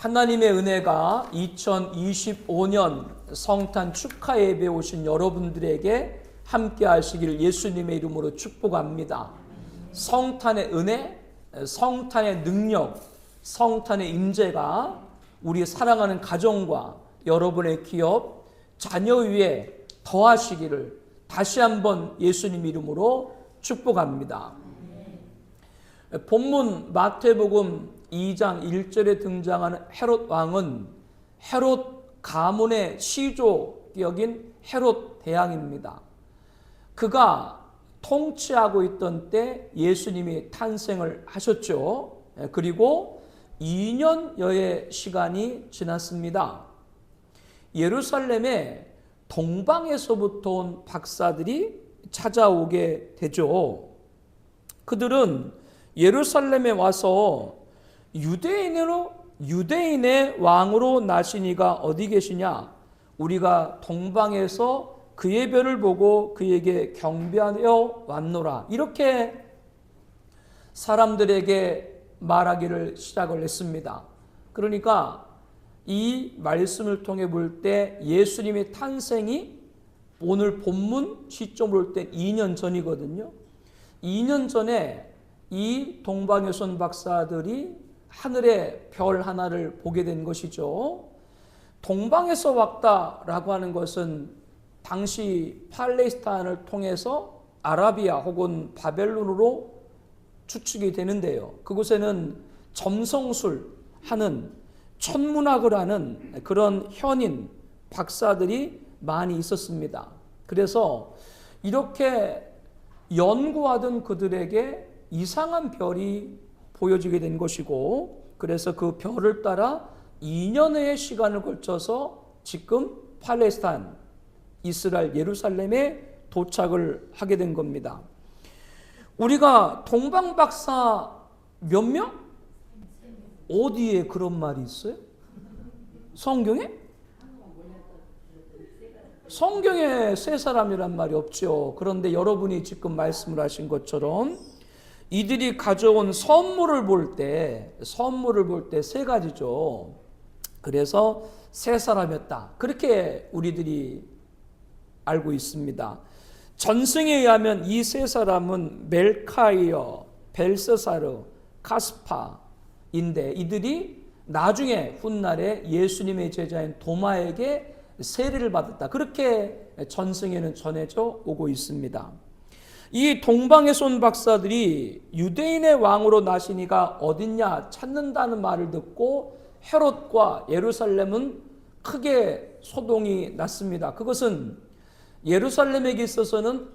하나님의 은혜가 2025년 성탄 축하 예배에 오신 여러분들에게 함께 하시기를 예수님의 이름으로 축복합니다. 성탄의 은혜, 성탄의 능력, 성탄의 임재가 우리 사랑하는 가정과 여러분의 기업, 자녀 위에 더하시기를 다시 한번 예수님 이름으로 축복합니다. 본문 마태복음 2장 1절에 등장하는 헤롯 왕은 헤롯 가문의 시족격인 헤롯 대왕입니다. 그가 통치하고 있던 때 예수님이 탄생을 하셨죠. 그리고 2년여의 시간이 지났습니다. 예루살렘에 동방에서부터 온 박사들이 찾아오게 되죠. 그들은 예루살렘에 와서 유대인의 왕으로 나시니가 어디 계시냐? 우리가 동방에서 그의 별을 보고 그에게 경배하여 왔노라. 이렇게 사람들에게 말하기를 시작을 했습니다. 그러니까 이 말씀을 통해 볼 때 예수님의 탄생이 오늘 본문 시점으로 볼 때 2년 전이거든요. 2년 전에 이 동방에서 온 박사들이 하늘의 별 하나를 보게 된 것이죠. 동방에서 왔다라고 하는 것은 당시 팔레스타인을 통해서 아라비아 혹은 바벨론으로 추측이 되는데요. 그곳에는 점성술 하는 천문학을 하는 그런 현인 박사들이 많이 있었습니다. 그래서 이렇게 연구하던 그들에게 이상한 별이 보여지게 된 것이고, 그래서 그 별을 따라 2년의 시간을 걸쳐서 지금 팔레스타인, 이스라엘 예루살렘에 도착을 하게 된 겁니다. 우리가 동방박사 몇 명? 어디에 그런 말이 있어요? 성경에? 성경에 세 사람이란 말이 없죠. 그런데 여러분이 지금 말씀을 하신 것처럼 이들이 가져온 선물을 볼 때 세 가지죠. 그래서 세 사람이었다. 그렇게 우리들이 알고 있습니다. 전승에 의하면 이 세 사람은 멜카이어, 벨세사르, 가스파인데 이들이 나중에 훗날에 예수님의 제자인 도마에게 세례를 받았다. 그렇게 전승에는 전해져 오고 있습니다. 이 동방에서 온 박사들이 유대인의 왕으로 나시니가 어딨냐 찾는다는 말을 듣고 헤롯과 예루살렘은 크게 소동이 났습니다. 그것은 예루살렘에게 있어서는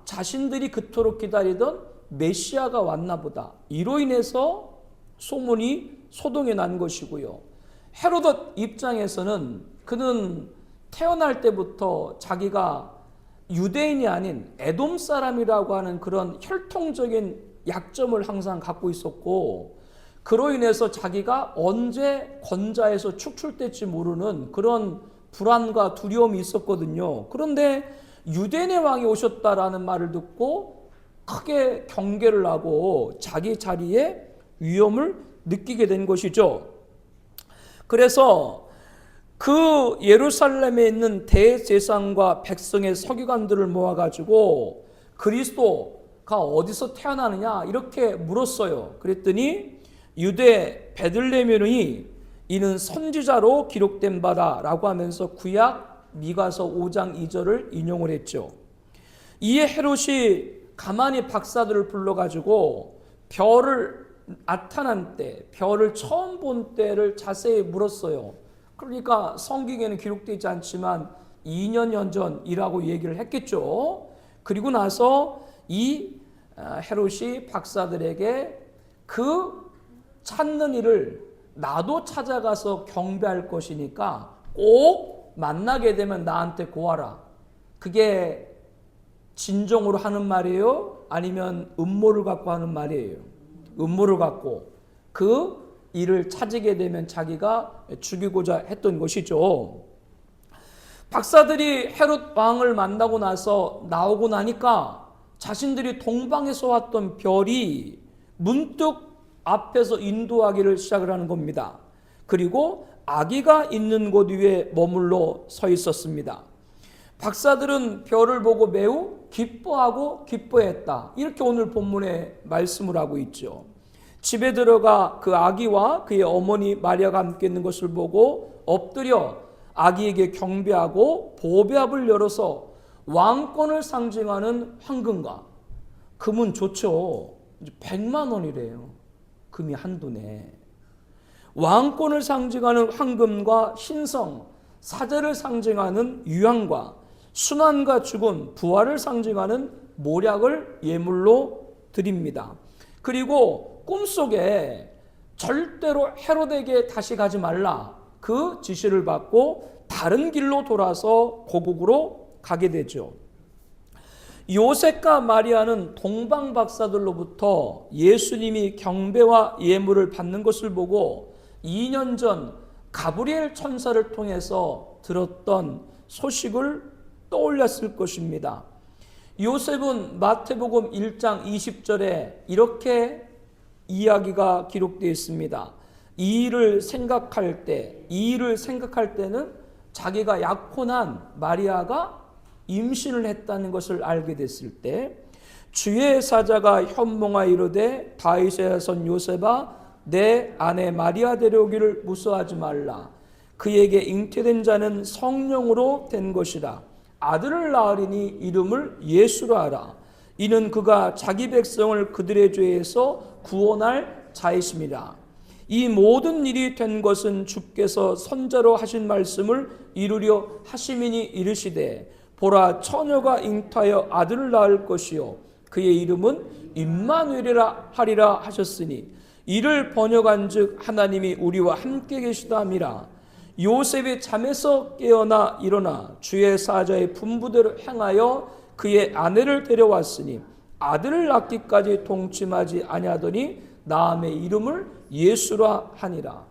자신들이 그토록 기다리던 메시아가 왔나 보다. 이로 인해서 소동이 난 것이고요. 헤롯 입장에서는 그는 태어날 때부터 자기가 유대인이 아닌 에돔 사람이라고 하는 그런 혈통적인 약점을 항상 갖고 있었고, 그로 인해서 자기가 언제 권자에서 축출될지 모르는 그런 불안과 두려움이 있었거든요. 그런데 유대인의 왕이 오셨다라는 말을 듣고 크게 경계를 하고 자기 자리에 위험을 느끼게 된 것이죠. 그래서 그 예루살렘에 있는 대제사장과 백성의 서기관들을 모아가지고 그리스도가 어디서 태어나느냐 이렇게 물었어요. 그랬더니 유대 베들레헴이 이는 선지자로 기록된 바다라고 하면서 구약 미가서 5장 2절을 인용을 했죠. 이에 헤롯이 가만히 박사들을 불러가지고 별을 나타난 때, 별을 처음 본 때를 자세히 물었어요. 그러니까 성경에는 기록되지 않지만 2년 전이라고 얘기를 했겠죠. 그리고 나서 이 헤롯이 박사들에게 그 찾는 일을 나도 찾아가서 경배할 것이니까 꼭 만나게 되면 나한테 고하라. 그게 진정으로 하는 말이에요? 아니면 음모를 갖고 하는 말이에요? 음모를 갖고 그 이를 찾게 되면 자기가 죽이고자 했던 것이죠. 박사들이 헤롯 왕을 만나고 나서 나오고 나니까 자신들이 동방에서 왔던 별이 문득 앞에서 인도하기를 시작을 하는 겁니다. 그리고 아기가 있는 곳 위에 머물러 서 있었습니다. 박사들은 별을 보고 매우 기뻐하고 기뻐했다. 이렇게 오늘 본문에 말씀을 하고 있죠. 집에 들어가 그 아기와 그의 어머니 마리아가 함께 있는 것을 보고 엎드려 아기에게 경배하고 보배압을 열어서 왕권을 상징하는 황금과 금은 좋죠. 100만 원이래요. 금이 한도네. 왕권을 상징하는 황금과 신성, 사제를 상징하는 유황과 순환과 죽음, 부활을 상징하는 모략을 예물로 드립니다. 그리고 꿈속에 절대로 헤로데에게 다시 가지 말라 그 지시를 받고 다른 길로 돌아서 고국으로 가게 되죠. 요셉과 마리아는 동방 박사들로부터 예수님이 경배와 예물을 받는 것을 보고 2년 전 가브리엘 천사를 통해서 들었던 소식을 떠올렸을 것입니다. 요셉은 마태복음 1장 20절에 이렇게 이야기가 기록되어 있습니다. 이 일을 생각할 때는 자기가 약혼한 마리아가 임신을 했다는 것을 알게 됐을 때 주의 사자가 현몽하여 이르되 다윗의 선 요셉아 내 아내 마리아 데려오기를 무서워하지 말라. 그에게 잉태된 자는 성령으로 된 것이라. 아들을 낳으리니 이름을 예수라 하라. 이는 그가 자기 백성을 그들의 죄에서 구원할 자이심이라. 이 모든 일이 된 것은 주께서 선자로 하신 말씀을 이루려 하심이니 이르시되 보라 처녀가 잉태하여 아들을 낳을 것이요 그의 이름은 임마누엘이라 하리라 하셨으니 이를 번역한즉 하나님이 우리와 함께 계시다 함이라. 요셉이 잠에서 깨어나 일어나 주의 사자의 분부대로 행하여 그의 아내를 데려왔으니 아들을 낳기까지 동침하지 아니하더니 나음의 이름을 예수라 하니라.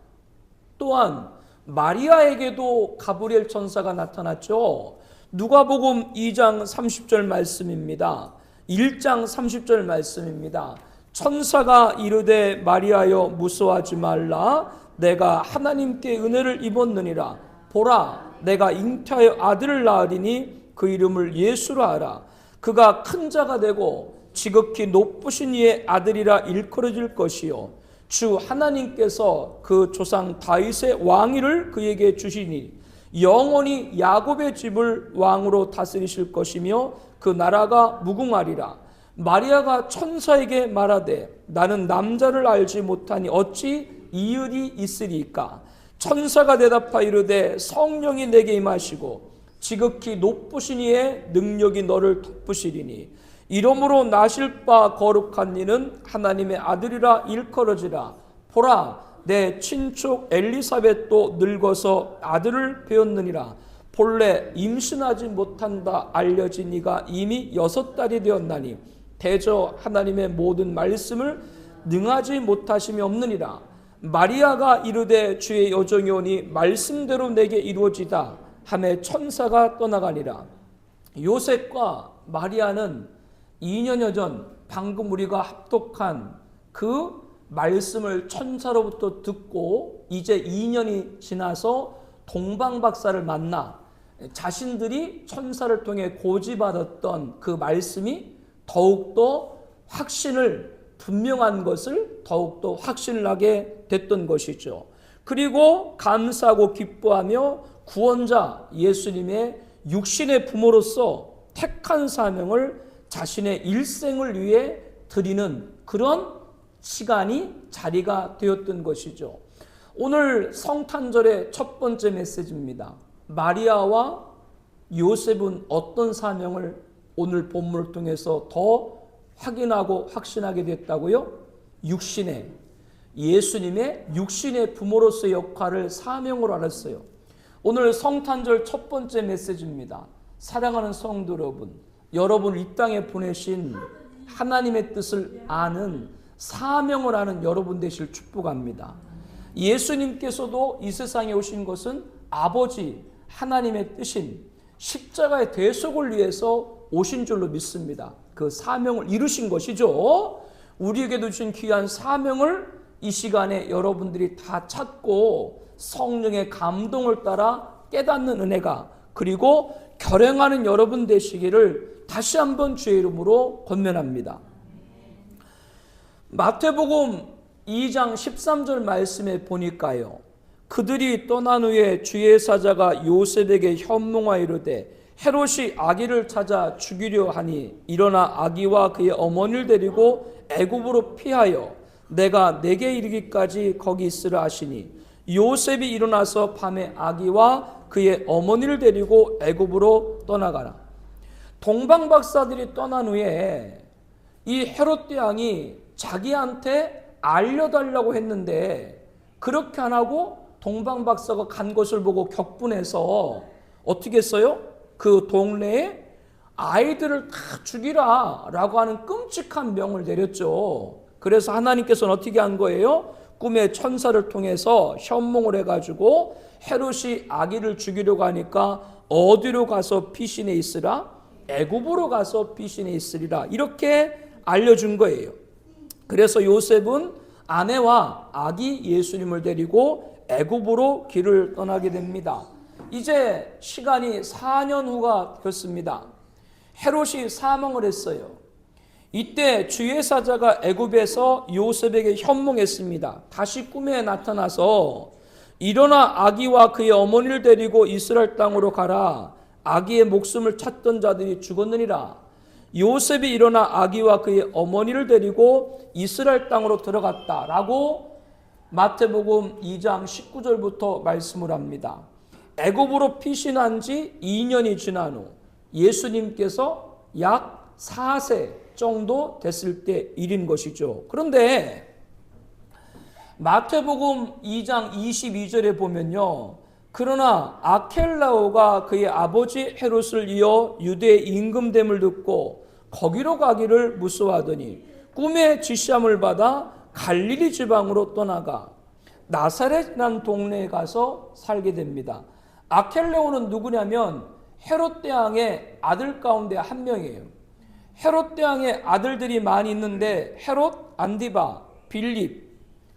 또한 마리아에게도 가브리엘 천사가 나타났죠. 누가복음 2장 30절 말씀입니다. 1장 30절 말씀입니다. 천사가 이르되 마리아여 무서워하지 말라. 내가 하나님께 은혜를 입었느니라. 보라 내가 잉태하여 아들을 낳으리니 그 이름을 예수라 하라. 그가 큰 자가 되고 지극히 높으신 이의 아들이라 일컬어질 것이요 주 하나님께서 그 조상 다윗의 왕위를 그에게 주시니 영원히 야곱의 집을 왕으로 다스리실 것이며 그 나라가 무궁하리라. 마리아가 천사에게 말하되 나는 남자를 알지 못하니 어찌 이 일이 있으리까. 천사가 대답하여 이르되 성령이 내게 임하시고 지극히 높으신 이의 능력이 너를 덮으시리니 이러므로 나실 바 거룩한 이는 하나님의 아들이라 일컬어지라. 보라 내 친족 엘리사벳도 늙어서 아들을 배었느니라. 본래 임신하지 못한다 알려진 이가 이미 6달이 되었나니 대저 하나님의 모든 말씀을 능하지 못하심이 없느니라. 마리아가 이르되 주의 여종이 오니 말씀대로 내게 이루어지다 하매 천사가 떠나가니라. 요셉과 마리아는 2년여 전 방금 우리가 합독한 그 말씀을 천사로부터 듣고 이제 2년이 지나서 동방박사를 만나 자신들이 천사를 통해 고지받았던 그 말씀이 더욱더 분명한 것을 더욱더 확신을 하게 됐던 것이죠. 그리고 감사하고 기뻐하며 구원자 예수님의 육신의 부모로서 택한 사명을 자신의 일생을 위해 드리는 그런 자리가 되었던 것이죠. 오늘 성탄절의 첫 번째 메시지입니다. 마리아와 요셉은 어떤 사명을 오늘 본문을 통해서 더 확인하고 확신하게 됐다고요? 예수님의 육신의 부모로서의 역할을 사명으로 알았어요. 오늘 성탄절 첫 번째 메시지입니다. 사랑하는 성도 여러분 이 땅에 보내신 하나님의 뜻을 아는 사명을 아는 여러분 되실 축복합니다. 예수님께서도 이 세상에 오신 것은 아버지 하나님의 뜻인 십자가의 대속을 위해서 오신 줄로 믿습니다. 그 사명을 이루신 것이죠. 우리에게도 주신 귀한 사명을 이 시간에 여러분들이 다 찾고 성령의 감동을 따라 깨닫는 은혜가, 그리고 결행하는 여러분 되시기를 다시 한번 주의 이름으로 권면합니다. 마태복음 2장 13절 말씀에 보니까요, 그들이 떠난 후에 주의 사자가 요셉에게 현몽하여 이르되 헤롯이 아기를 찾아 죽이려 하니 일어나 아기와 그의 어머니를 데리고 애굽으로 피하여 내가 내게 이르기까지 거기 있으라 하시니 요셉이 일어나서 밤에 아기와 그의 어머니를 데리고 애굽으로 떠나가라. 동방박사들이 떠난 후에 이 헤롯 대왕이 자기한테 알려달라고 했는데 그렇게 안 하고 동방박사가 간 것을 보고 격분해서 어떻게 했어요? 그 동네에 아이들을 다 죽이라 라고 하는 끔찍한 명을 내렸죠. 그래서 하나님께서는 어떻게 한 거예요? 꿈의 천사를 통해서 현몽을 해가지고 헤롯이 아기를 죽이려고 하니까 어디로 가서 피신해 있으라? 애굽으로 가서 피신해 있으리라, 이렇게 알려준 거예요. 그래서 요셉은 아내와 아기 예수님을 데리고 애굽으로 길을 떠나게 됩니다. 이제 시간이 4년 후가 됐습니다. 헤롯이 사망을 했어요. 이때 주의 사자가 애굽에서 요셉에게 현몽했습니다. 다시 꿈에 나타나서 일어나 아기와 그의 어머니를 데리고 이스라엘 땅으로 가라. 아기의 목숨을 찾던 자들이 죽었느니라. 요셉이 일어나 아기와 그의 어머니를 데리고 이스라엘 땅으로 들어갔다라고 마태복음 2장 19절부터 말씀을 합니다. 애굽으로 피신한 지 2년이 지난 후 예수님께서 약 4세 정도 됐을 때 일인 것이죠. 그런데 마태복음 2장 22절에 보면요, 그러나 아켈라오가 그의 아버지 헤롯을 이어 유대의 임금됨을 듣고 거기로 가기를 무서워하더니 꿈의 지시함을 받아 갈릴리 지방으로 떠나가 나사렛이라는 동네에 가서 살게 됩니다. 아켈라오는 누구냐면 헤롯 대왕의 아들 가운데 한 명이에요. 헤롯 대왕의 아들들이 많이 있는데 헤롯, 안디바, 빌립,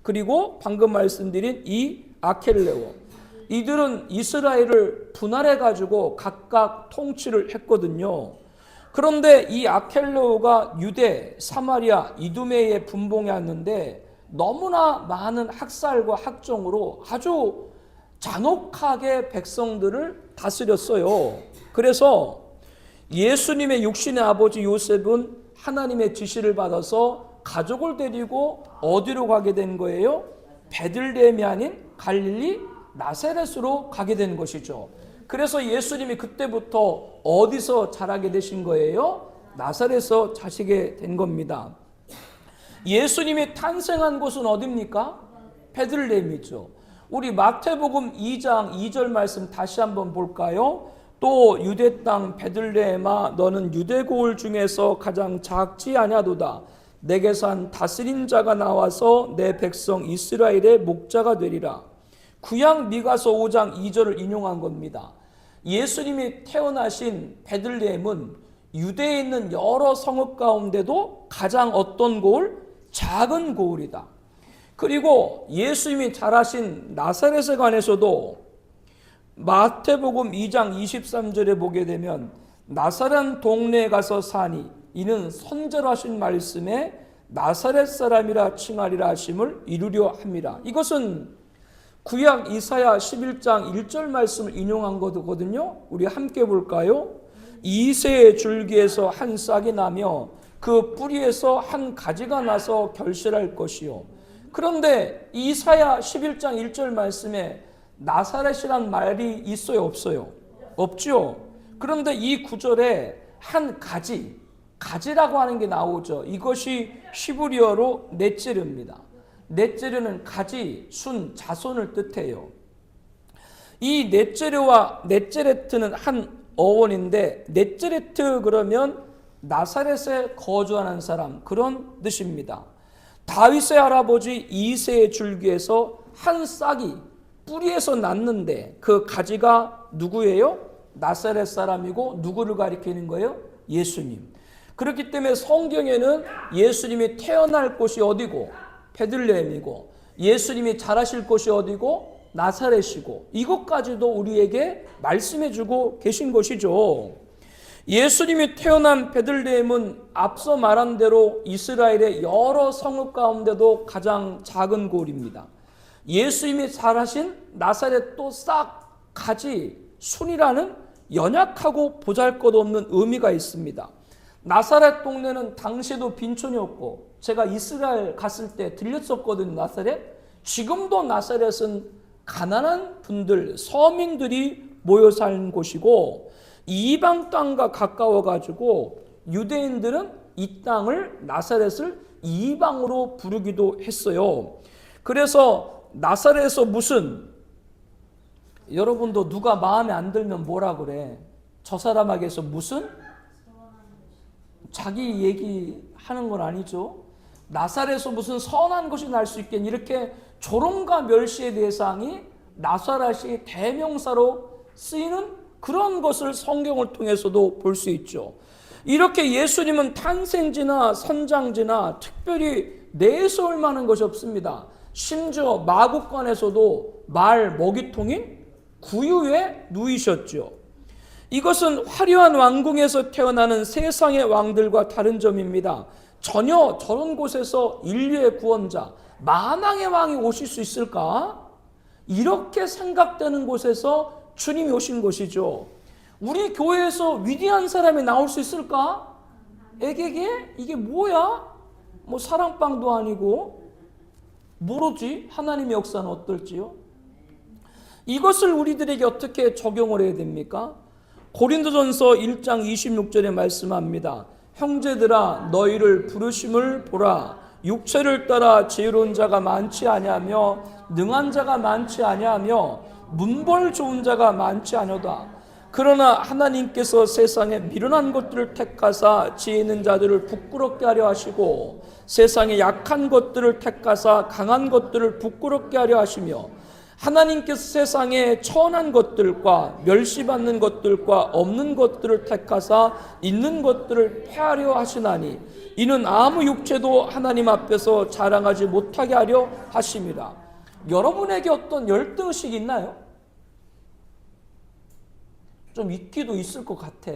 그리고 방금 말씀드린 이 아켈레오, 이들은 이스라엘을 분할해 가지고 각각 통치를 했거든요. 그런데 이 아켈레오가 유대, 사마리아, 이두메에 분봉해 왔는데 너무나 많은 학살과 학종으로 아주 잔혹하게 백성들을 다스렸어요. 그래서 예수님의 육신의 아버지 요셉은 하나님의 지시를 받아서 가족을 데리고 어디로 가게 된 거예요? 베들레헴이 아닌 갈릴리 나사렛으로 가게 된 것이죠. 그래서 예수님이 그때부터 어디서 자라게 되신 거예요? 나사렛에서 자시게 된 겁니다. 예수님이 탄생한 곳은 어디입니까? 베들레헴이죠. 우리 마태복음 2장 2절 말씀 다시 한번 볼까요? 또 유대 땅 베들레헴아 너는 유대 고을 중에서 가장 작지 아니하도다. 내게서 한 다스린 자가 나와서 내 백성 이스라엘의 목자가 되리라. 구약 미가서 5장 2절을 인용한 겁니다. 예수님이 태어나신 베들레헴은 유대에 있는 여러 성읍 가운데도 가장 어떤 고을? 작은 고을이다. 그리고 예수님이 자라신 나사렛에 관해서도 마태복음 2장 23절에 보게 되면 나사렛 동네에 가서 사니 이는 선제로 하신 말씀에 나사렛 사람이라 칭하리라 하심을 이루려 함이라. 이것은 구약 이사야 11장 1절 말씀을 인용한 거거든요. 우리 함께 볼까요? 이새의 줄기에서 한 싹이 나며 그 뿌리에서 한 가지가 나서 결실할 것이요. 그런데 이사야 11장 1절 말씀에 나사렛이란 말이 있어요, 없어요? 없죠. 그런데 이 구절에 한 가지라고 하는 게 나오죠. 이것이 히브리어로 넷제르입니다. 넷제르는 가지, 순, 자손을 뜻해요. 이 넷제르와 넷제레트는 한 어원인데 넷제레트 그러면 나사렛에 거주하는 사람, 그런 뜻입니다. 다윗의 할아버지 이새의 줄기에서 한 싹이 뿌리에서 났는데 그 가지가 누구예요? 나사렛 사람이고 누구를 가리키는 거예요? 예수님. 그렇기 때문에 성경에는 예수님이 태어날 곳이 어디고? 베들레헴이고, 예수님이 자라실 곳이 어디고? 나사렛이고 이것까지도 우리에게 말씀해 주고 계신 것이죠. 예수님이 태어난 베들레헴은 앞서 말한 대로 이스라엘의 여러 성읍 가운데도 가장 작은 골입니다. 예수님이 자라신 나사렛도 싹 가지 순이라는 연약하고 보잘것없는 의미가 있습니다. 나사렛 동네는 당시에도 빈촌이었고 제가 이스라엘 갔을 때 들렸었거든요. 나사렛. 지금도 나사렛은 가난한 분들, 서민들이 모여 사는 곳이고 이방 땅과 가까워 가지고 유대인들은 이 땅을 나사렛을 이방으로 부르기도 했어요. 그래서 나사렛에서 무슨 여러분도 누가 마음에 안 들면 뭐라 그래? 저 사람에게서 무슨 자기 얘기하는 건 아니죠. 나사렛에서 무슨 선한 것이 날 수 있겠니? 이렇게 조롱과 멸시의 대상이 나사렛이 대명사로 쓰이는 그런 것을 성경을 통해서도 볼 수 있죠. 이렇게 예수님은 탄생지나 선장지나 특별히 내세울 만한 것이 없습니다. 심지어 마국간에서도 말 먹이통인 구유에 누이셨죠. 이것은 화려한 왕궁에서 태어나는 세상의 왕들과 다른 점입니다. 전혀 저런 곳에서 인류의 구원자, 만왕의 왕이 오실 수 있을까? 이렇게 생각되는 곳에서 주님이 오신 것이죠. 우리 교회에서 위대한 사람이 나올 수 있을까? 에게게? 이게 뭐야? 뭐 사랑방도 아니고 모르지? 하나님의 역사는 어떨지요? 이것을 우리들에게 어떻게 적용을 해야 됩니까? 고린도전서 1장 26절에 말씀합니다. 형제들아 너희를 부르심을 보라. 육체를 따라 지혜로운 자가 많지 아니하며 능한 자가 많지 아니하며 문벌 좋은 자가 많지 아니하다. 그러나 하나님께서 세상에 미련한 것들을 택하사 지혜 있는 자들을 부끄럽게 하려 하시고 세상에 약한 것들을 택하사 강한 것들을 부끄럽게 하려 하시며 하나님께서 세상에 천한 것들과 멸시받는 것들과 없는 것들을 택하사 있는 것들을 폐하려 하시나니 이는 아무 육체도 하나님 앞에서 자랑하지 못하게 하려 하심이라. 여러분에게 어떤 열등의식이 있나요? 좀 있기도 있을 것 같아.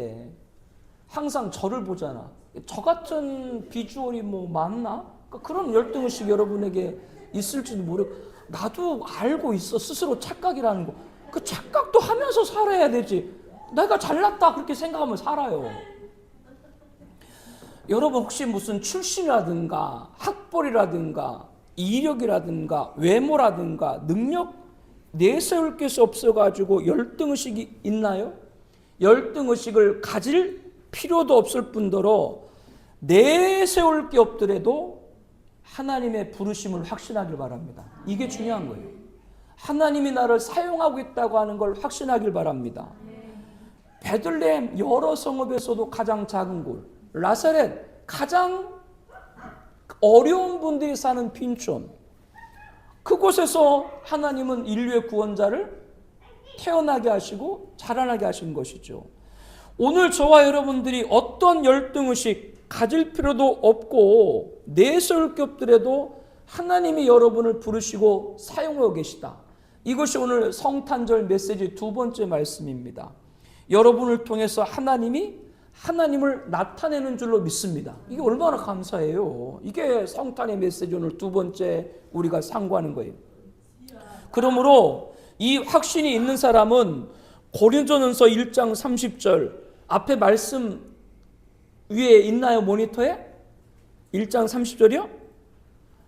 항상 저를 보잖아. 저 같은 비주얼이 뭐 맞나? 그런 열등의식이 여러분에게 있을지도 모르고 나도 알고 있어. 스스로 착각이라는 거. 그 착각도 하면서 살아야 되지. 내가 잘났다 그렇게 생각하면 살아요. 여러분 혹시 무슨 출신이라든가 학벌이라든가 이력이라든가 외모라든가 능력 내세울 것이 없어가지고 열등의식이 있나요? 열등의식을 가질 필요도 없을 뿐더러 내세울 게 없더라도 하나님의 부르심을 확신하길 바랍니다. 이게 중요한 거예요. 하나님이 나를 사용하고 있다고 하는 걸 확신하길 바랍니다. 베들레헴 여러 성읍에서도 가장 작은 곳, 나사렛 가장 어려운 분들이 사는 빈촌, 그곳에서 하나님은 인류의 구원자를 태어나게 하시고 자라나게 하신 것이죠. 오늘 저와 여러분들이 어떤 열등의식 가질 필요도 없고 내세울 게 없더라도 하나님이 여러분을 부르시고 사용하고 계시다. 이것이 오늘 성탄절 메시지 두 번째 말씀입니다. 여러분을 통해서 하나님을 나타내는 줄로 믿습니다. 이게 얼마나 감사해요. 이게 성탄의 메시지 오늘 두 번째 우리가 상고하는 거예요. 그러므로 이 확신이 있는 사람은 고린도전서 1장 30절 앞에 말씀 위에 있나요? 모니터에? 1장 30절이요?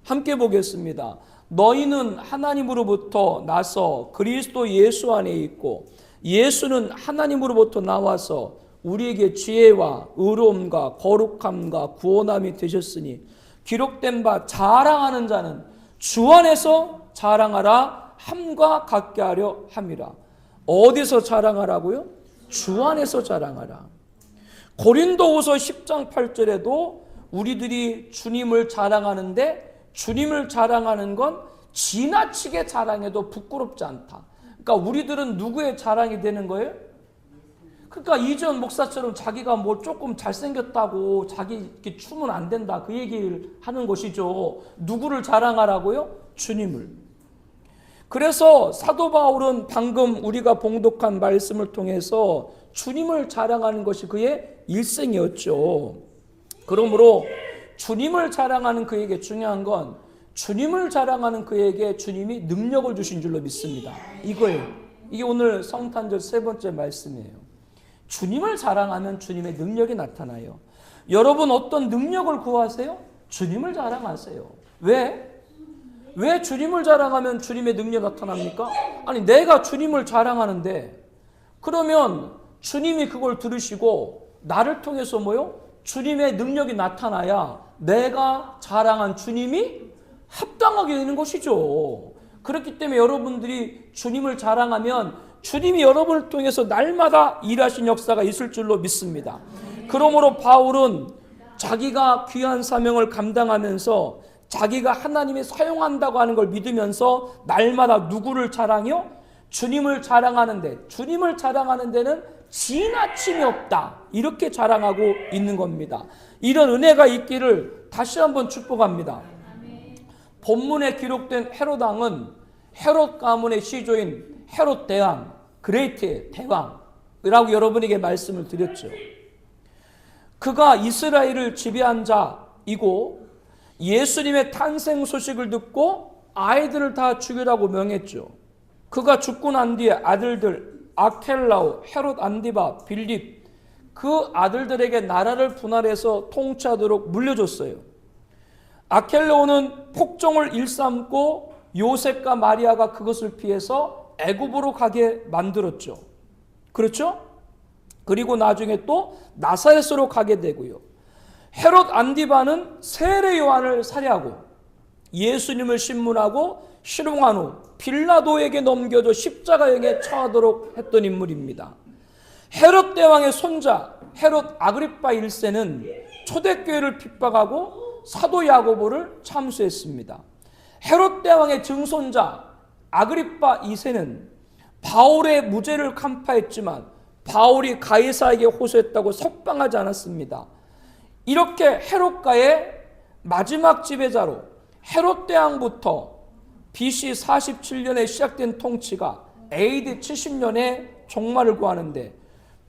함께 보겠습니다. 너희는 하나님으로부터 나서 그리스도 예수 안에 있고 예수는 하나님으로부터 나와서 우리에게 지혜와 의로움과 거룩함과 구원함이 되셨으니 기록된 바 자랑하는 자는 주 안에서 자랑하라 함과 같게 하려 함이라. 어디서 자랑하라고요? 주 안에서 자랑하라. 고린도후서 10장 8절에도 우리들이 주님을 자랑하는데 주님을 자랑하는 건 지나치게 자랑해도 부끄럽지 않다. 그러니까 우리들은 누구의 자랑이 되는 거예요? 그러니까 이전 목사처럼 자기가 뭐 조금 잘생겼다고 자기 이렇게 추면 안 된다 그 얘기를 하는 것이죠. 누구를 자랑하라고요? 주님을. 그래서 사도 바울은 방금 우리가 봉독한 말씀을 통해서 주님을 자랑하는 것이 그의 일생이었죠. 그러므로 주님을 자랑하는 그에게 중요한 건 주님을 자랑하는 그에게 주님이 능력을 주신 줄로 믿습니다. 이게 오늘 성탄절 세 번째 말씀이에요. 주님을 자랑하면 주님의 능력이 나타나요. 여러분 어떤 능력을 구하세요? 주님을 자랑하세요. 왜 주님을 자랑하면 주님의 능력이 나타납니까? 아니 내가 주님을 자랑하는데 그러면 주님이 그걸 들으시고 나를 통해서 뭐요? 주님의 능력이 나타나야 내가 자랑한 주님이 합당하게 되는 것이죠. 그렇기 때문에 여러분들이 주님을 자랑하면 주님이 여러분을 통해서 날마다 일하신 역사가 있을 줄로 믿습니다. 그러므로 바울은 자기가 귀한 사명을 감당하면서 자기가 하나님이 사용한다고 하는 걸 믿으면서 날마다 누구를 자랑해요? 주님을 자랑하는데, 주님을 자랑하는 데는 지나침이 없다, 이렇게 자랑하고 있는 겁니다. 이런 은혜가 있기를 다시 한번 축복합니다. 본문에 기록된 헤롯 왕은 헤롯 가문의 시조인 헤롯 대왕, 그레이트 대왕이라고 여러분에게 말씀을 드렸죠. 그가 이스라엘을 지배한 자이고 예수님의 탄생 소식을 듣고 아이들을 다 죽이라고 명했죠. 그가 죽고 난 뒤에 아들들 아켈라오, 헤롯 안디바, 빌립, 그 아들들에게 나라를 분할해서 통치하도록 물려줬어요. 아켈라오는 폭정을 일삼고 요셉과 마리아가 그것을 피해서 애굽으로 가게 만들었죠. 그렇죠? 그리고 나중에 또 나사렛으로 가게 되고요. 헤롯 안디바는 세례 요한을 살해하고 예수님을 신문하고 실용한 후 빌라도에게 넘겨져 십자가형에 처하도록 했던 인물입니다. 헤롯 대왕의 손자 헤롯 아그리파 1세는 초대교회를 핍박하고 사도 야고보를 참수했습니다. 헤롯 대왕의 증손자 아그리파 2세는 바울의 무죄를 간파했지만 바울이 가이사에게 호소했다고 석방하지 않았습니다. 이렇게 헤롯가의 마지막 지배자로 헤롯 대왕부터 BC 47년에 시작된 통치가 AD 70년에 종말을 구하는데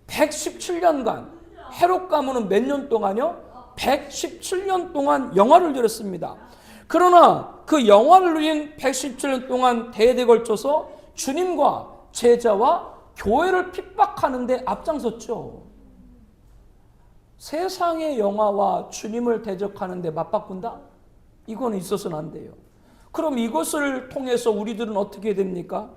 117년간 헤롯 가문은 몇 년 동안요? 117년 동안 영화를 누렸습니다. 그러나 그 영화를 누린 117년 동안 대대에 걸쳐서 주님과 제자와 교회를 핍박하는 데 앞장섰죠. 세상의 영화와 주님을 대적하는 데 맞바꾼다? 이건 있어서는 안 돼요. 그럼 이것을 통해서 우리들은 어떻게 됩니까?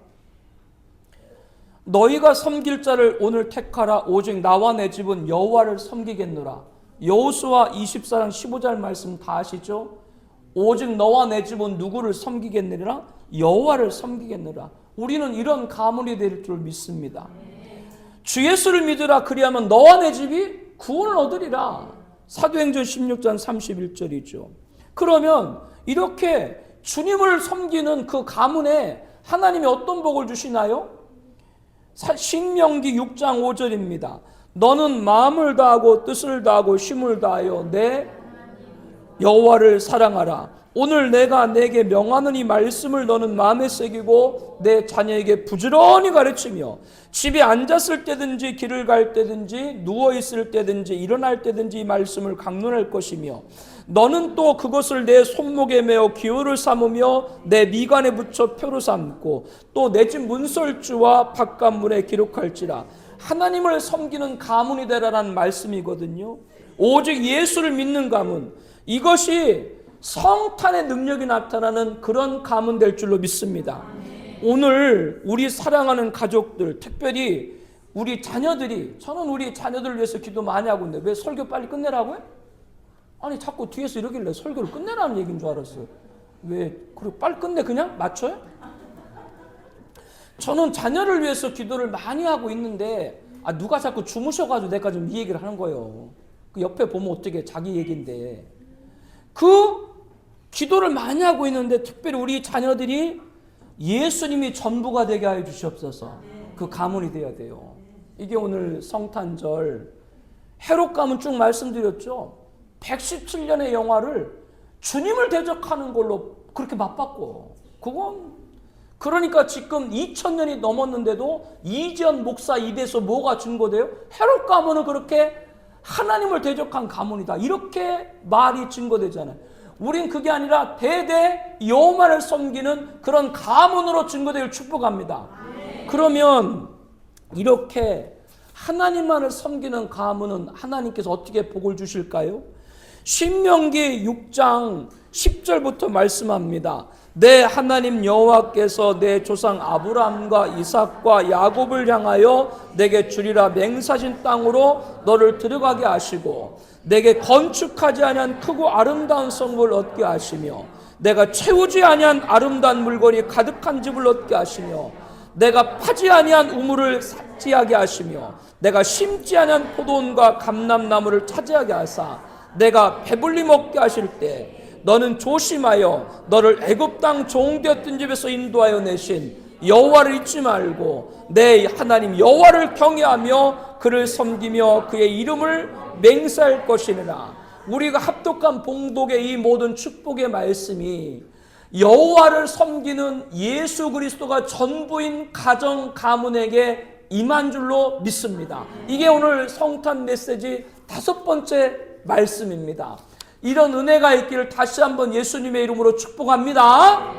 너희가 섬길 자를 오늘 택하라. 오직 나와 내 집은 여호와를 섬기겠노라. 여호수아 24장 15절 말씀 다 아시죠? 오직 너와 내 집은 누구를 섬기겠느냐? 여호와를 섬기겠느라. 우리는 이런 가문이 될 줄 믿습니다. 주 예수를 믿으라. 그리하면 너와 내 집이 구원을 얻으리라. 사도행전 16장 31절이죠. 그러면 이렇게 주님을 섬기는 그 가문에 하나님이 어떤 복을 주시나요? 신명기 6장 5절입니다. 너는 마음을 다하고 뜻을 다하고 힘을 다하여 내 여호와를 사랑하라. 오늘 내가 내게 명하는 이 말씀을 너는 마음에 새기고 내 자녀에게 부지런히 가르치며 집에 앉았을 때든지 길을 갈 때든지 누워있을 때든지 일어날 때든지 이 말씀을 강론할 것이며 너는 또 그것을 내 손목에 메어 기호를 삼으며 내 미간에 붙여 표로 삼고 또 내 집 문설주와 바깥문에 기록할지라. 하나님을 섬기는 가문이 되라라는 말씀이거든요. 오직 예수를 믿는 가문, 이것이 성탄의 능력이 나타나는 그런 가문 될 줄로 믿습니다. 오늘 우리 사랑하는 가족들, 특별히 우리 자녀들이, 저는 우리 자녀들을 위해서 기도 많이 하고 있는데 왜 설교 빨리 끝내라고요? 아니 자꾸 뒤에서 이러길래 설교를 끝내라는 얘기인 줄 알았어요. 왜 그리고 빨리 끝내 그냥 맞춰요? 저는 자녀를 위해서 기도를 많이 하고 있는데 누가 자꾸 주무셔가지고 내가 좀 이 얘기를 하는 거예요. 그 옆에 보면 어떻게 자기 얘기인데 그 기도를 많이 하고 있는데 특별히 우리 자녀들이 예수님이 전부가 되게 하여 주시옵소서. 그 가문이 되어야 돼요. 이게 오늘 성탄절 헤롯 가문 쭉 말씀드렸죠. 117년의 영화를 주님을 대적하는 걸로 그렇게 맞바꿔. 그러니까 지금 2000년이 넘었는데도 이지연 목사 입에서 뭐가 증거돼요? 헤롯 가문은 그렇게 하나님을 대적한 가문이다. 이렇게 말이 증거되잖아요. 우린 그게 아니라 대대 여호와를 섬기는 그런 가문으로 증거되길 축복합니다. 그러면 이렇게 하나님만을 섬기는 가문은 하나님께서 어떻게 복을 주실까요? 신명기 6장 10절부터 말씀합니다. 내 하나님 여호와께서 내 조상 아브라함과 이삭과 야곱을 향하여 내게 주리라 맹사신 땅으로 너를 들어가게 하시고 내게 건축하지 아니한 크고 아름다운 성읍을 얻게 하시며 내가 채우지 아니한 아름다운 물건이 가득한 집을 얻게 하시며 내가 파지 아니한 우물을 삭지하게 하시며 내가 심지 아니한 포도원과 감람나무를 차지하게 하사 내가 배불리 먹게 하실 때 너는 조심하여 너를 애굽 땅 종되었던 집에서 인도하여 내신 여호와를 잊지 말고 내 하나님 여호와를 경외하며 그를 섬기며 그의 이름을 맹세할 것이니라. 우리가 합독한 봉독의 이 모든 축복의 말씀이 여호와를 섬기는 예수 그리스도가 전부인 가정 가문에게 임한 줄로 믿습니다. 이게 오늘 성탄 메시지 5번째 말씀입니다. 이런 은혜가 있기를 다시 한번 예수님의 이름으로 축복합니다.